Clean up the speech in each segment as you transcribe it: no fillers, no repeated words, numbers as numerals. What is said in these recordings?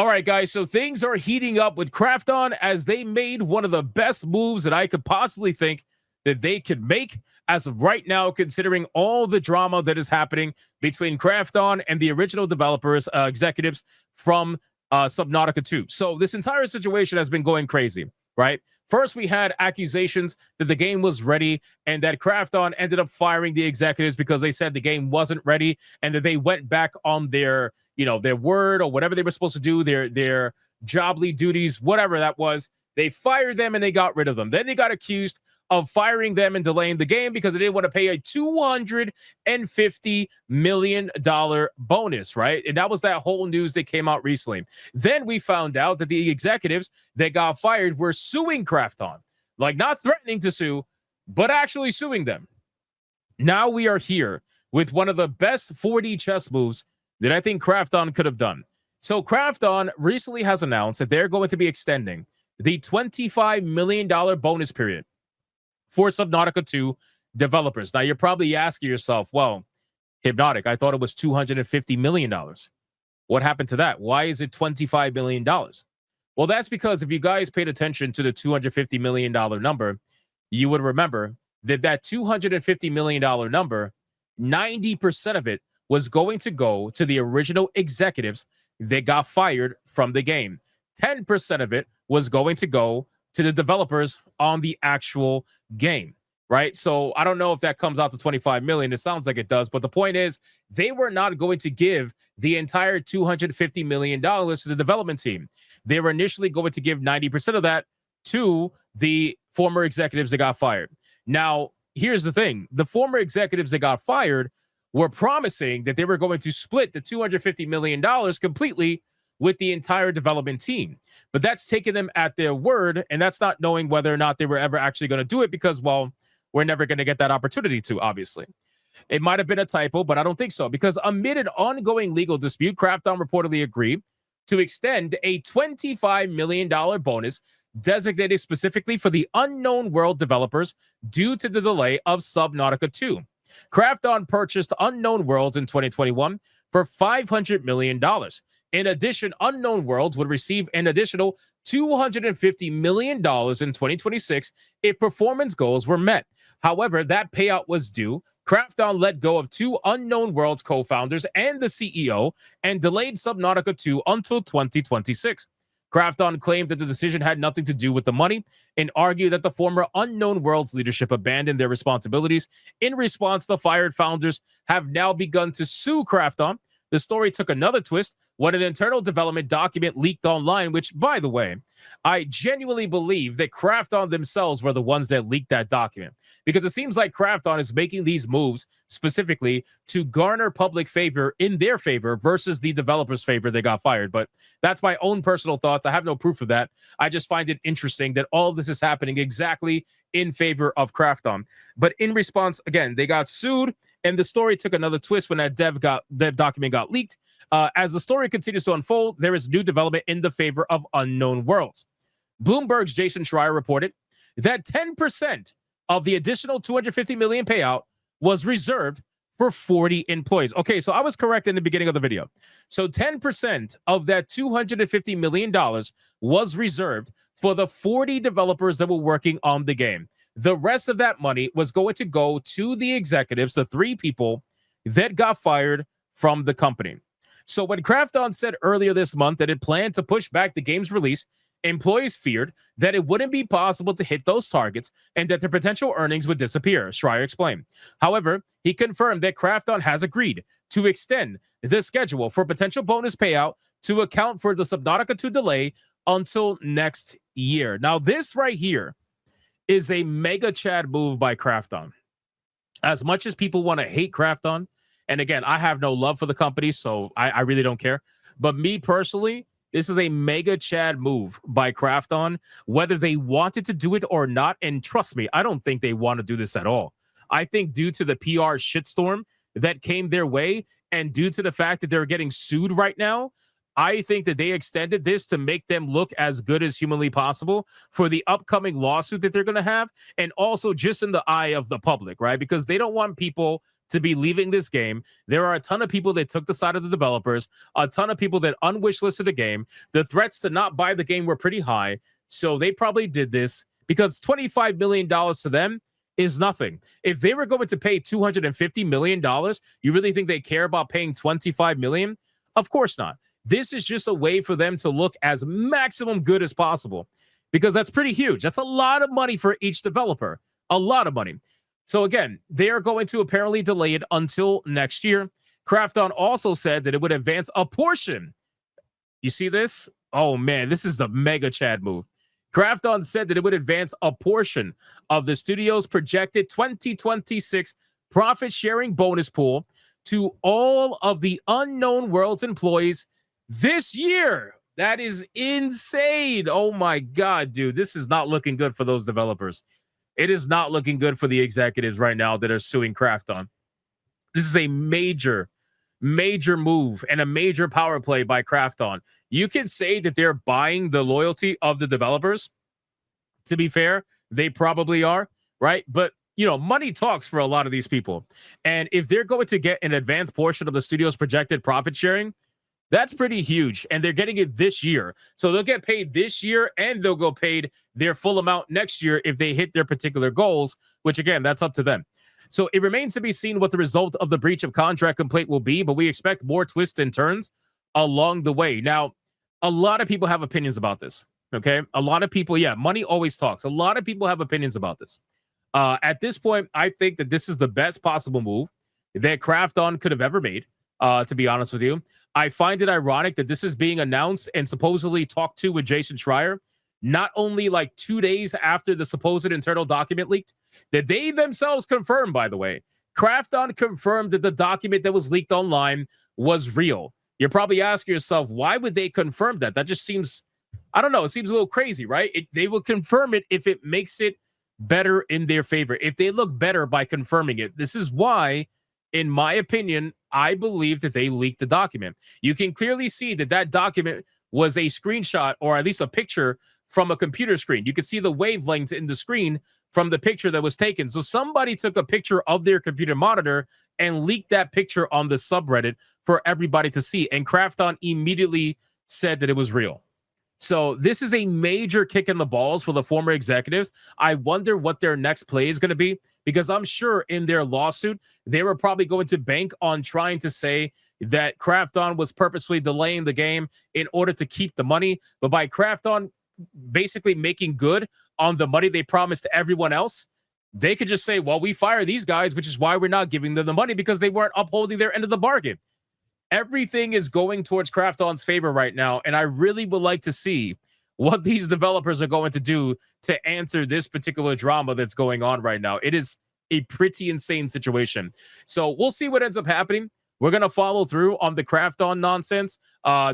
All right, guys. So things are heating up with Krafton as they made one of the best moves that I could possibly think that they could make as of right now, considering all the drama that is happening between Krafton and the original developers, executives from Subnautica 2. So this entire situation has been going crazy, right? First, we had accusations that the game was ready and that Krafton ended up firing the executives because they said the game wasn't ready and that they went back on their, their word or whatever they were supposed to do, their jobly duties, whatever that was. They fired them and they got rid of them. Then they got accused of firing them and delaying the game because they didn't want to pay a $250 million bonus, right? And that was that whole news that came out recently. Then we found out that the executives that got fired were suing Krafton, like not threatening to sue, but actually suing them. Now we are here with one of the best 4D chess moves that I think Krafton could have done. So Krafton recently has announced that they're going to be extending the $25 million bonus period for Subnautica 2 developers. Now, you're probably asking yourself, well, Hypnotic, I thought it was $250 million. What happened to that? Why is it $25 million? Well, that's because if you guys paid attention to the $250 million number, you would remember that $250 million number, 90% of it was going to go to the original executives that got fired from the game. 10% of it was going to go to the developers on the actual game, right? So I don't know if that comes out to 25 million. It sounds like it does, but the point is they were not going to give the entire $250 million to the development team. They were initially going to give 90% of that to the former executives that got fired. Now, here's the thing. The former executives that got fired were promising that they were going to split the $250 million completely with the entire development team. But that's taking them at their word, and that's not knowing whether or not they were ever actually going to do it because, well, we're never going to get that opportunity to, obviously. It might have been a typo, but I don't think so, because amid an ongoing legal dispute, Krafton reportedly agreed to extend a $25 million bonus designated specifically for the Unknown World developers due to the delay of Subnautica 2. Krafton purchased Unknown Worlds in 2021 for $500 million. In addition, Unknown Worlds would receive an additional $250 million in 2026 if performance goals were met. However, that payout was due. Krafton let go of two Unknown Worlds co-founders and the CEO and delayed Subnautica 2 until 2026. Krafton claimed that the decision had nothing to do with the money and argued that the former Unknown Worlds leadership abandoned their responsibilities. In response, the fired founders have now begun to sue Krafton. The story took another twist when an internal development document leaked online, which, by the way, I genuinely believe that Krafton themselves were the ones that leaked that document, because it seems like Krafton is making these moves specifically to garner public favor in their favor versus the developers' favor they got fired. But that's my own personal thoughts. I have no proof of that. I just find it interesting that all of this is happening exactly in favor of Krafton. But in response, again, they got sued, and the story took another twist when that dev document got leaked. As the story continues to unfold, there is new development in the favor of Unknown Worlds. Bloomberg's Jason Schreier reported that 10% of the additional $250 million payout was reserved for 40 employees. Okay, so I was correct in the beginning of the video. So 10% of that $250 million was reserved for the 40 developers that were working on the game. The rest of that money was going to go to the executives, the three people that got fired from the company. So when Krafton said earlier this month that it planned to push back the game's release, employees feared that it wouldn't be possible to hit those targets and that their potential earnings would disappear, Schreier explained. However, he confirmed that Krafton has agreed to extend the schedule for potential bonus payout to account for the Subnautica 2 delay until next year. Now, this right here is a mega Chad move by Krafton. As much as people want to hate Krafton, and again, I have no love for the company, so I really don't care. But me personally, this is a mega Chad move by Krafton, whether they wanted to do it or not. And trust me, I don't think they want to do this at all. I think due to the PR shitstorm that came their way and due to the fact that they're getting sued right now, I think that they extended this to make them look as good as humanly possible for the upcoming lawsuit that they're going to have, and also just in the eye of the public, right? Because they don't want people to be leaving this game. There are a ton of people that took the side of the developers, a ton of people that unwishlisted the game. The threats to not buy the game were pretty high. So they probably did this because $25 million to them is nothing. If they were going to pay $250 million, you really think they care about paying $25 million? Of course not. This is just a way for them to look as maximum good as possible because that's pretty huge. That's a lot of money for each developer, a lot of money. So again, they are going to apparently delay it until next year. Krafton also said that it would advance a portion. You see this? Oh man, this is the mega Chad move. Krafton said that it would advance a portion of the studio's projected 2026 profit-sharing bonus pool to all of the Unknown Worlds employees this year. That is insane. Oh my God, dude. This is not looking good for those developers. It is not looking good for the executives right now that are suing Krafton. This is a major move and a major power play by Krafton. You can say that they're buying the loyalty of the developers. To be fair, they probably are, right? But, you know, money talks for a lot of these people. And if they're going to get an advanced portion of the studio's projected profit sharing, that's pretty huge. And they're getting it this year. So they'll get paid this year and they'll go paid their full amount next year if they hit their particular goals, which again, that's up to them. So it remains to be seen what the result of the breach of contract complaint will be, but we expect more twists and turns along the way. Now, a lot of people have opinions about this, okay? A lot of people, yeah, money always talks. A lot of people have opinions about this. At this point, I think that this is the best possible move that Krafton could have ever made, to be honest with you. I find it ironic that this is being announced and supposedly talked to with Jason Schreier, not only like 2 days after the supposed internal document leaked, that they themselves confirmed, by the way. Krafton confirmed that the document that was leaked online was real. You're probably asking yourself, why would they confirm that? That just seems, I don't know, it seems a little crazy, right? They will confirm it if it makes it better in their favor, if they look better by confirming it. This is why, in my opinion, I believe that they leaked the document. You can clearly see that that document was a screenshot or at least a picture from a computer screen. You can see the wavelengths in the screen from the picture that was taken. So somebody took a picture of their computer monitor and leaked that picture on the subreddit for everybody to see. And Krafton immediately said that it was real. So this is a major kick in the balls for the former executives. I wonder what their next play is going to be, because I'm sure in their lawsuit, they were probably going to bank on trying to say that Krafton was purposely delaying the game in order to keep the money. But by Krafton basically making good on the money they promised to everyone else, they could just say, well, we fire these guys, which is why we're not giving them the money, because they weren't upholding their end of the bargain. Everything is going towards Krafton's favor right now, and I really would like to see what these developers are going to do to answer this particular drama that's going on right now. It is a pretty insane situation. So we'll see what ends up happening. We're going to follow through on the Krafton nonsense.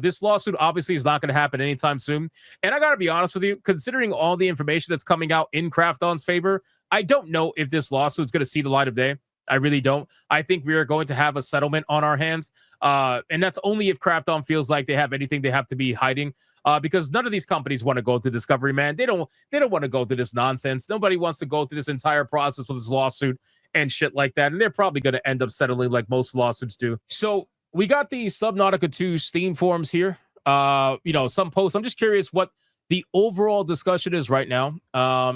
This lawsuit obviously is not going to happen anytime soon. And I got to be honest with you, considering all the information that's coming out in Krafton's favor, I don't know if this lawsuit is going to see the light of day. I really don't. I think we are going to have a settlement on our hands. And that's only if Krafton feels like they have anything they have to be hiding. Because none of these companies want to go through discovery, man. They don't want to go through this nonsense. Nobody wants to go through this entire process with this lawsuit and shit like that. And they're probably going to end up settling like most lawsuits do. So we got the Subnautica 2 Steam forums here. Some posts. I'm just curious what the overall discussion is right now.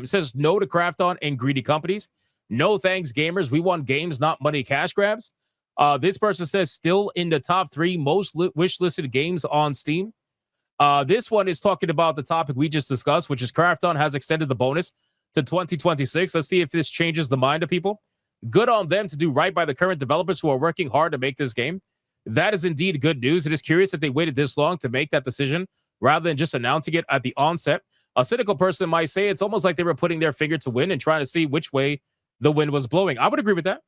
It says no to Krafton and greedy companies. No thanks, gamers. We want games, not money cash grabs. This person says still in the top 3 most wish-listed games on Steam. This one is talking about the topic we just discussed, which is Krafton has extended the bonus to 2026. Let's see if this changes the mind of people. Good on them to do right by the current developers who are working hard to make this game. That is indeed good news. It is curious that they waited this long to make that decision rather than just announcing it at the onset. A cynical person might say it's almost like they were putting their finger to win and trying to see which way the wind was blowing. I would agree with that.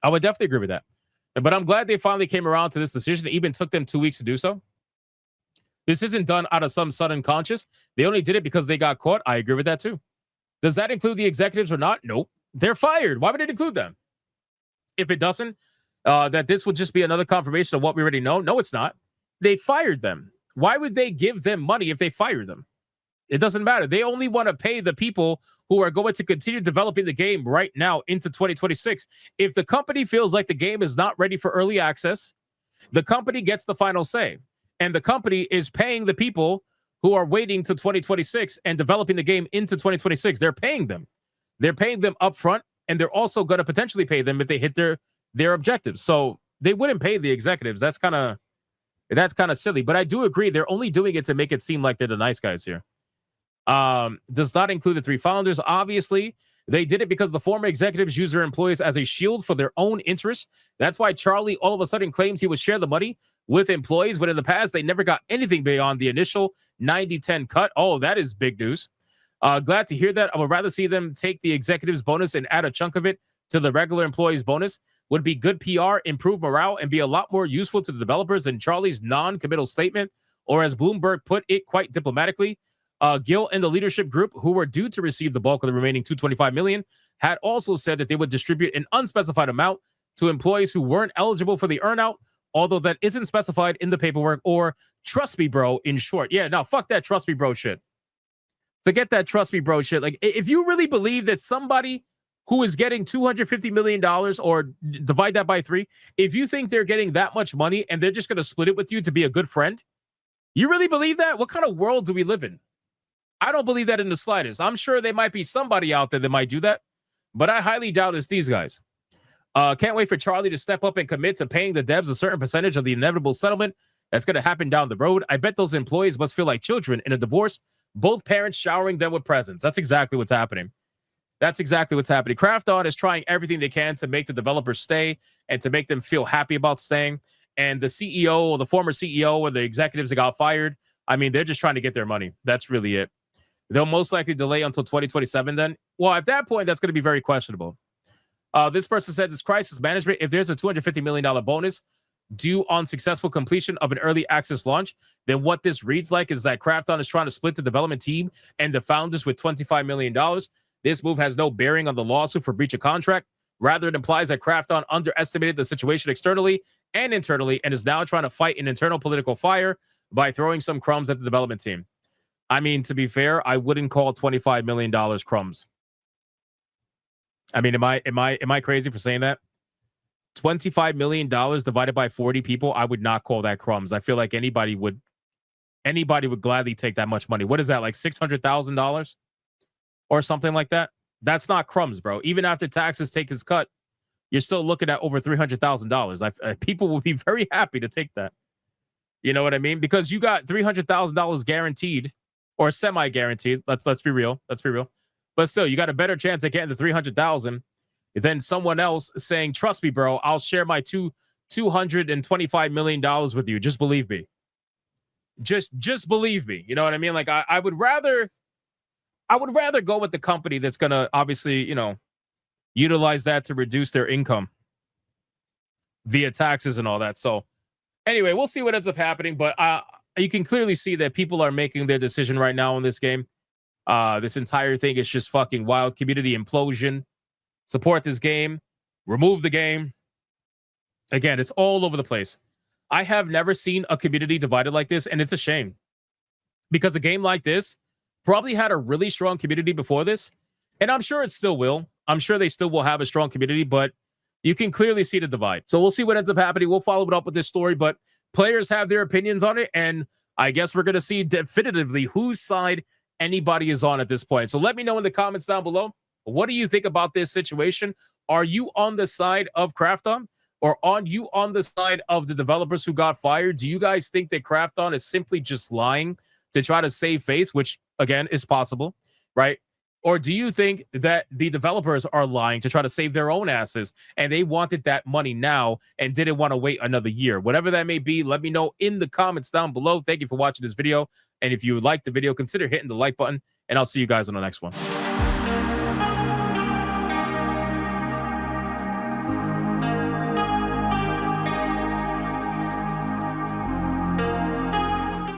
I would definitely agree with that. But I'm glad they finally came around to this decision. It even took them 2 weeks to do so. This isn't done out of some sudden conscious. They only did it because they got caught. I agree with that too. Does that include the executives or not? Nope. They're fired. Why would it include them? If it doesn't, that this would just be another confirmation of what we already know. No, it's not. They fired them. Why would they give them money if they fired them? It doesn't matter. They only want to pay the people who are going to continue developing the game right now into 2026. If the company feels like the game is not ready for early access, the company gets the final say. And the company is paying the people who are waiting to 2026 and developing the game into 2026. They're paying them. They're paying them upfront, and they're also going to potentially pay them if they hit their objectives. So they wouldn't pay the executives. That's kind of silly. But I do agree they're only doing it to make it seem like they're the nice guys here. Does not include the 3 founders. Obviously, they did it because the former executives use their employees as a shield for their own interests. That's why Charlie all of a sudden claims he would share the money with employees, but in the past, they never got anything beyond the initial 90-10 cut. Oh, that is big news. Glad to hear that. I would rather see them take the executives bonus and add a chunk of it to the regular employees bonus. Would be good PR, improve morale, and be a lot more useful to the developers than Charlie's non-committal statement, or as Bloomberg put it quite diplomatically, Gil and the leadership group, who were due to receive the bulk of the remaining $225 million, had also said that they would distribute an unspecified amount to employees who weren't eligible for the earnout, although that isn't specified in the paperwork, or trust me, bro, in short. Yeah, no, fuck that trust me, bro shit. Forget that trust me, bro shit. Like, if you really believe that somebody who is getting $250 million, or divide that by 3, if you think they're getting that much money and they're just going to split it with you to be a good friend, you really believe that? What kind of world do we live in? I don't believe that in the slightest. I'm sure there might be somebody out there that might do that, but I highly doubt it's these guys. Can't wait for Charlie to step up and commit to paying the devs a certain percentage of the inevitable settlement that's going to happen down the road. I bet those employees must feel like children in a divorce, both parents showering them with presents. That's exactly what's happening. That's exactly what's happening. Krafton is trying everything they can to make the developers stay and to make them feel happy about staying. And the CEO, or the former CEO, or the executives that got fired, I mean, they're just trying to get their money. That's really it. They'll most likely delay until 2027 then. Well, at that point, that's going to be very questionable. This person says it's crisis management. If there's a $250 million bonus due on successful completion of an early access launch, then what this reads like is that Krafton is trying to split the development team and the founders with $25 million. This move has no bearing on the lawsuit for breach of contract. Rather, it implies that Krafton underestimated the situation externally and internally and is now trying to fight an internal political fire by throwing some crumbs at the development team. I mean, to be fair, I wouldn't call $25 million crumbs. I mean, am I crazy for saying that? $25 million divided by 40 people, I would not call that crumbs. I feel like anybody would gladly take that much money. What is that, like $600,000 or something like that? That's not crumbs, bro. Even after taxes take his cut, you're still looking at over $300,000. People will be very happy to take that. You know what I mean? Because you got $300,000 guaranteed or semi-guaranteed. Let's be real. Let's be real. But still, you got a better chance of getting the $300,000 than someone else saying, "Trust me, bro, I'll share my $225 million with you. Just believe me. Just believe me." You know what I mean? Like I would rather go with the company that's gonna obviously, utilize that to reduce their income via taxes and all that. So anyway, we'll see what ends up happening. But you can clearly see that people are making their decision right now in this game. This entire thing is just fucking wild. Community implosion. Support this game. Remove the game. Again, it's all over the place. I have never seen a community divided like this, and it's a shame. Because a game like this probably had a really strong community before this, and I'm sure it still will. I'm sure they still will have a strong community, but you can clearly see the divide. So we'll see what ends up happening. We'll follow it up with this story, but players have their opinions on it, and I guess we're going to see definitively whose side anybody is on at this point. So let me know in the comments down below. What do you think about this situation? Are you on the side of Krafton, or are you on the side of the developers who got fired? Do you guys think that Krafton is simply just lying to try to save face, which again is possible, right? Or do you think that the developers are lying to try to save their own asses and they wanted that money now and didn't want to wait another year? Whatever that may be, let me know in the comments down below. Thank you for watching this video. And if you like the video, consider hitting the like button, and I'll see you guys on the next one.